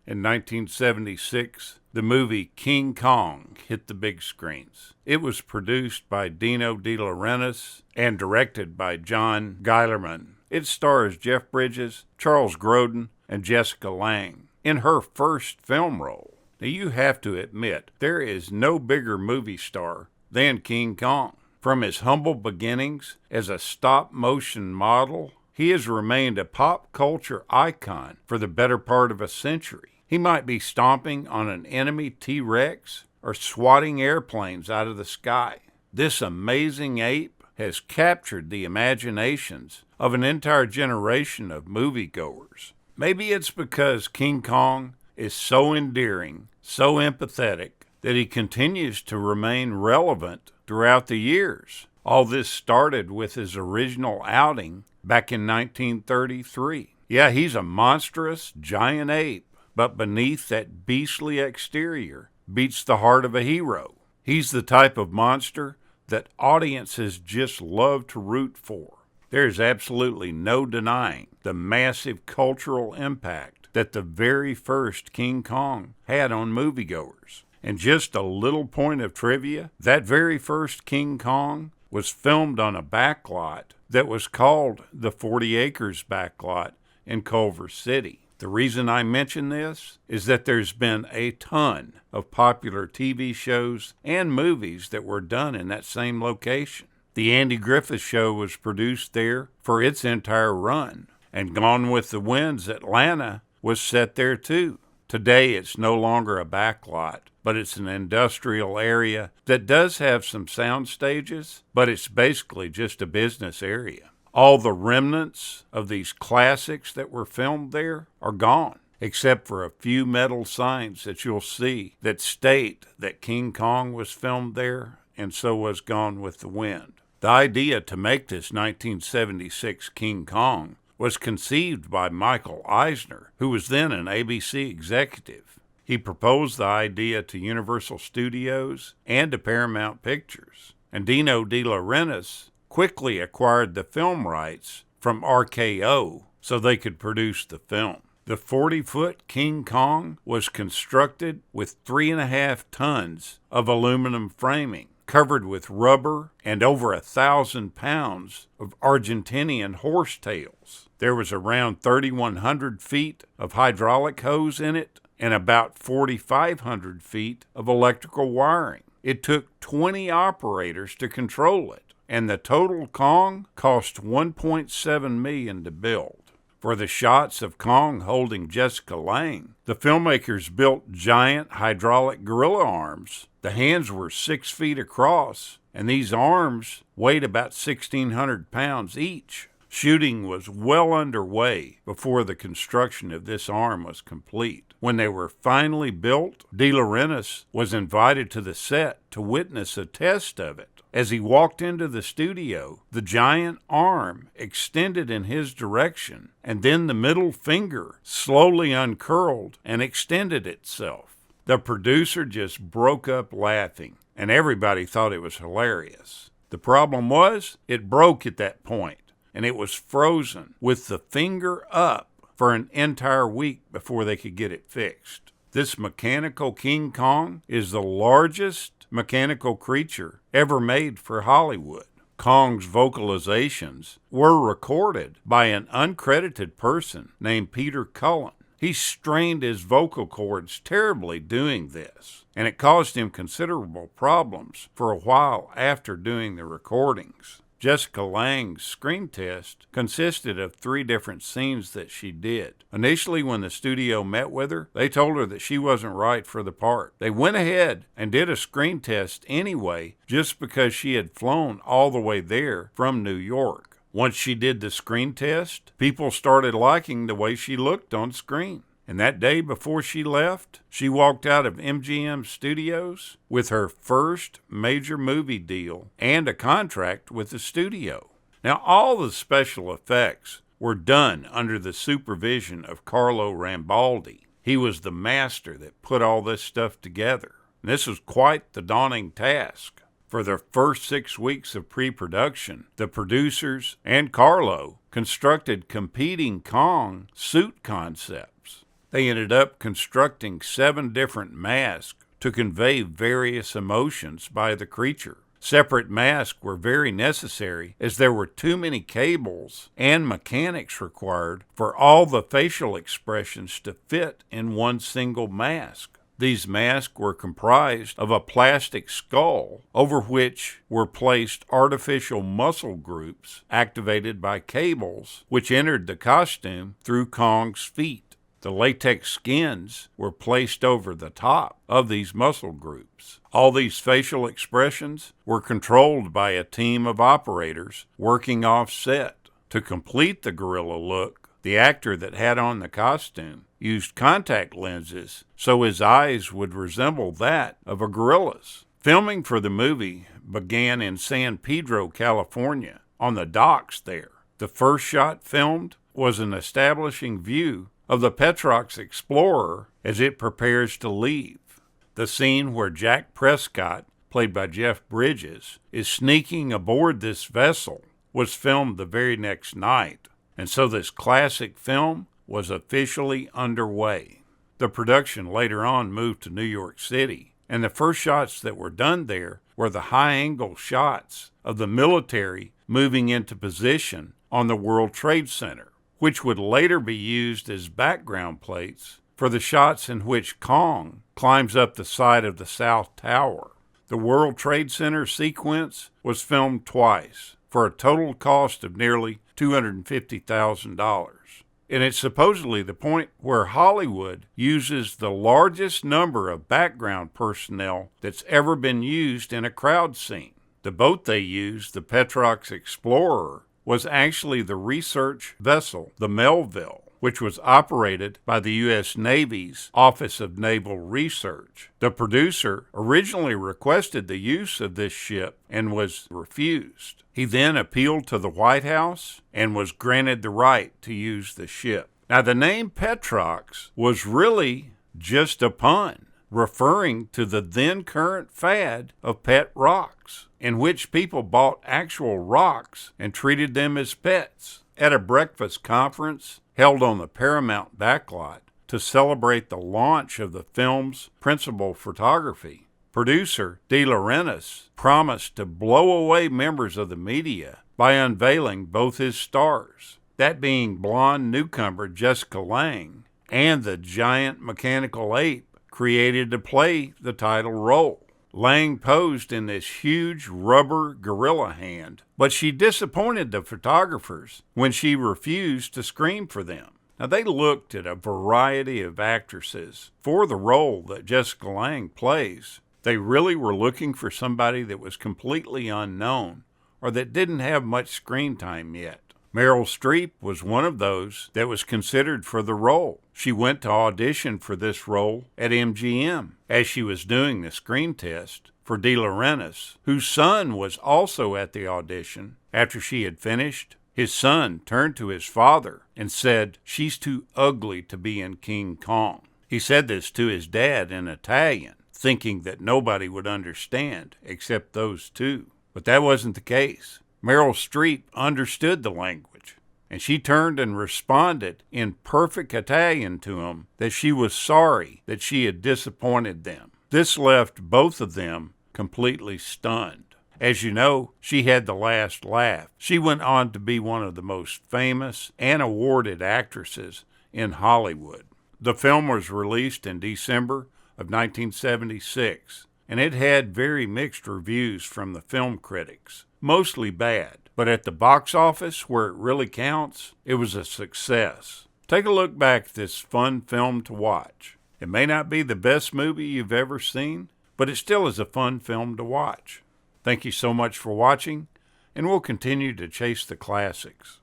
In 1976, the movie King Kong hit the big screens. It was produced by Dino De Laurentiis and directed by John Guillermin. It stars Jeff Bridges, Charles Grodin, and Jessica Lange in her first film role. Now, you have to admit, there is no bigger movie star than King Kong. From his humble beginnings as a stop-motion model, he has remained a pop culture icon for the better part of a century. He might be stomping on an enemy T-Rex or swatting airplanes out of the sky. This amazing ape has captured the imaginations of an entire generation of moviegoers. Maybe it's because King Kong is so endearing, so empathetic, that he continues to remain relevant throughout the years. All this started with his original outing back in 1933. Yeah, he's a monstrous giant ape, but beneath that beastly exterior beats the heart of a hero. He's the type of monster that audiences just love to root for. There's absolutely no denying the massive cultural impact that the very first King Kong had on moviegoers. And just a little point of trivia, that very first King Kong was filmed on a backlot that was called the 40 Acres backlot in Culver City. The reason I mention this is that there's been a ton of popular TV shows and movies that were done in that same location. The Andy Griffith Show was produced there for its entire run, and Gone with the Wind's Atlanta was set there too. Today it's no longer a backlot, but it's an industrial area that does have some sound stages, but it's basically just a business area. All the remnants of these classics that were filmed there are gone, except for a few metal signs that you'll see that state that King Kong was filmed there, and so was Gone with the Wind. The idea to make this 1976 King Kong was conceived by Michael Eisner, who was then an ABC executive. He proposed the idea to Universal Studios and to Paramount Pictures, and Dino De Laurentiis quickly acquired the film rights from RKO so they could produce the film. The 40-foot King Kong was constructed with 3.5 tons of aluminum framing, covered with rubber and over 1,000 pounds of Argentinian horsetails. There was around 3,100 feet of hydraulic hose in it and about 4,500 feet of electrical wiring. It took 20 operators to control it, and the total Kong cost $1.7 million to build. For the shots of Kong holding Jessica Lange, the filmmakers built giant hydraulic gorilla arms. The hands were 6 feet across, and these arms weighed about 1,600 pounds each. Shooting was well underway before the construction of this arm was complete. When they were finally built, De Laurentiis was invited to the set to witness a test of it. As he walked into the studio, the giant arm extended in his direction, and then the middle finger slowly uncurled and extended itself. The producer just broke up laughing, and everybody thought it was hilarious. The problem was, it broke at that point, and it was frozen with the finger up for an entire week before they could get it fixed. This mechanical King Kong is the largest mechanical creature ever made for Hollywood. Kong's vocalizations were recorded by an uncredited person named Peter Cullen. He strained his vocal cords terribly doing this, and it caused him considerable problems for a while after doing the recordings. Jessica Lange's screen test consisted of 3 different scenes that she did. Initially, when the studio met with her, they told her that she wasn't right for the part. They went ahead and did a screen test anyway, just because she had flown all the way there from New York. Once she did the screen test, people started liking the way she looked on screen. And that day before she left, she walked out of MGM Studios with her first major movie deal and a contract with the studio. Now, all the special effects were done under the supervision of Carlo Rambaldi. He was the master that put all this stuff together. And this was quite the daunting task. For the first 6 weeks of pre-production, the producers and Carlo constructed competing Kong suit concepts. They ended up constructing 7 different masks to convey various emotions by the creature. Separate masks were very necessary as there were too many cables and mechanics required for all the facial expressions to fit in one single mask. These masks were comprised of a plastic skull over which were placed artificial muscle groups activated by cables which entered the costume through Kong's feet. The latex skins were placed over the top of these muscle groups. All these facial expressions were controlled by a team of operators working off-set. To complete the gorilla look, the actor that had on the costume used contact lenses so his eyes would resemble that of a gorilla's. Filming for the movie began in San Pedro, California, on the docks there. The first shot filmed was an establishing view of the Petrox Explorer as it prepares to leave. The scene where Jack Prescott, played by Jeff Bridges, is sneaking aboard this vessel was filmed the very next night, and so this classic film was officially underway. The production later on moved to New York City, and the first shots that were done there were the high-angle shots of the military moving into position on the World Trade Center, which would later be used as background plates for the shots in which Kong climbs up the side of the South Tower. The World Trade Center sequence was filmed twice for a total cost of nearly $250,000. And it's supposedly the point where Hollywood uses the largest number of background personnel that's ever been used in a crowd scene. The boat they used, the Petrox Explorer, was actually the research vessel, the Melville, which was operated by the U.S. Navy's Office of Naval Research. The producer originally requested the use of this ship and was refused. He then appealed to the White House and was granted the right to use the ship. Now, the name Petrox was really just a pun, referring to the then current fad of pet rocks, in which people bought actual rocks and treated them as pets. At a breakfast conference held on the Paramount backlot to celebrate the launch of the film's principal photography, producer De Laurentiis promised to blow away members of the media by unveiling both his stars, that being blonde newcomer Jessica Lange and the giant mechanical ape created to play the title role. Lange posed in this huge rubber gorilla hand, but she disappointed the photographers when she refused to scream for them. Now, they looked at a variety of actresses for the role that Jessica Lange plays. They really were looking for somebody that was completely unknown or that didn't have much screen time yet. Meryl Streep was one of those that was considered for the role. She went to audition for this role at MGM. As she was doing the screen test for De Laurentiis, whose son was also at the audition, after she had finished, his son turned to his father and said, "She's too ugly to be in King Kong." He said this to his dad in Italian, thinking that nobody would understand except those two. But that wasn't the case. Meryl Streep understood the language, and she turned and responded in perfect Italian to him that she was sorry that she had disappointed them. This left both of them completely stunned. As you know, she had the last laugh. She went on to be one of the most famous and awarded actresses in Hollywood. The film was released in December of 1976, and it had very mixed reviews from the film critics. Mostly bad, but at the box office, where it really counts, it was a success. Take a look back at this fun film to watch. It may not be the best movie you've ever seen, but it still is a fun film to watch. Thank you so much for watching, and we'll continue to chase the classics.